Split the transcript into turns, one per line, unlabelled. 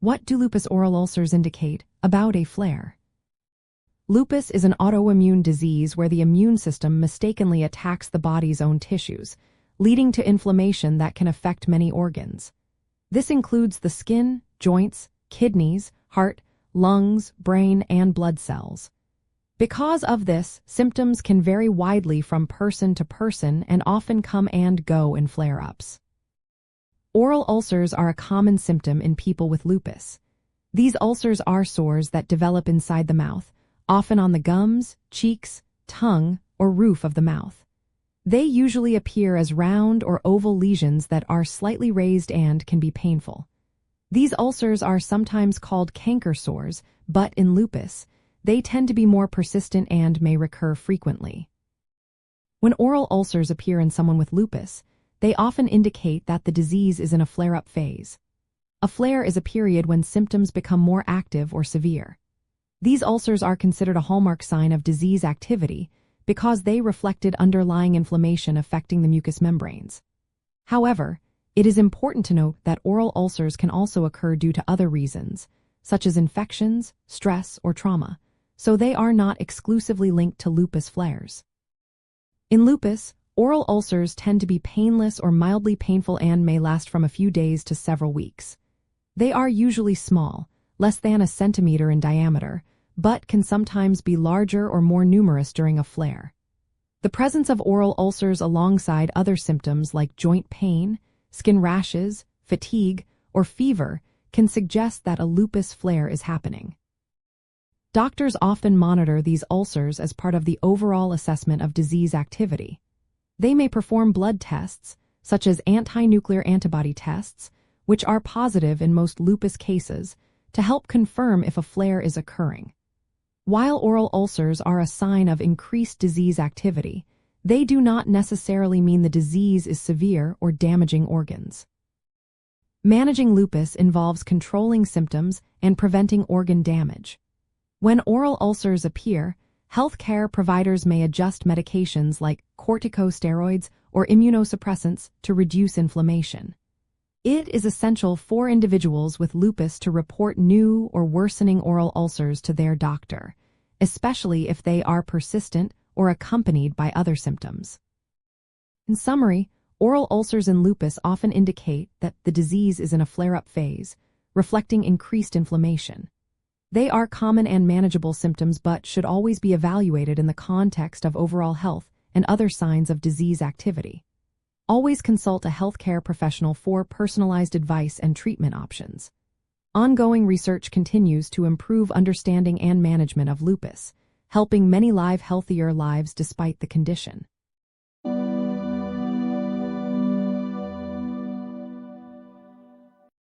What do lupus oral ulcers indicate about a flare? Lupus is an autoimmune disease where the immune system mistakenly attacks the body's own tissues, leading to inflammation that can affect many organs. This includes the skin, joints, kidneys, heart, lungs, brain, and blood cells. Because of this, symptoms can vary widely from person to person and often come and go in flare-ups. Oral ulcers are a common symptom in people with lupus. These ulcers are sores that develop inside the mouth, often on the gums, cheeks, tongue, or roof of the mouth. They usually appear as round or oval lesions that are slightly raised and can be painful. These ulcers are sometimes called canker sores, but in lupus, they tend to be more persistent and may recur frequently. When oral ulcers appear in someone with lupus, they often indicate that the disease is in a flare-up phase. A flare is a period when symptoms become more active or severe. These ulcers are considered a hallmark sign of disease activity because they reflected underlying inflammation affecting the mucous membranes. However, it is important to note that oral ulcers can also occur due to other reasons, such as infections, stress, or trauma, so they are not exclusively linked to lupus flares. In lupus, oral ulcers tend to be painless or mildly painful and may last from a few days to several weeks. They are usually small, less than a centimeter in diameter, but can sometimes be larger or more numerous during a flare. The presence of oral ulcers alongside other symptoms like joint pain, skin rashes, fatigue, or fever can suggest that a lupus flare is happening. Doctors often monitor these ulcers as part of the overall assessment of disease activity. They may perform blood tests, such as anti-nuclear antibody tests, which are positive in most lupus cases, to help confirm if a flare is occurring. While oral ulcers are a sign of increased disease activity, they do not necessarily mean the disease is severe or damaging organs. Managing lupus involves controlling symptoms and preventing organ damage. When oral ulcers appear, healthcare providers may adjust medications like corticosteroids or immunosuppressants to reduce inflammation. It is essential for individuals with lupus to report new or worsening oral ulcers to their doctor, especially if they are persistent or accompanied by other symptoms. In summary, oral ulcers in lupus often indicate that the disease is in a flare-up phase, reflecting increased inflammation. They are common and manageable symptoms but should always be evaluated in the context of overall health and other signs of disease activity. Always consult a healthcare professional for personalized advice and treatment options. Ongoing research continues to improve understanding and management of lupus, helping many live healthier lives despite the condition.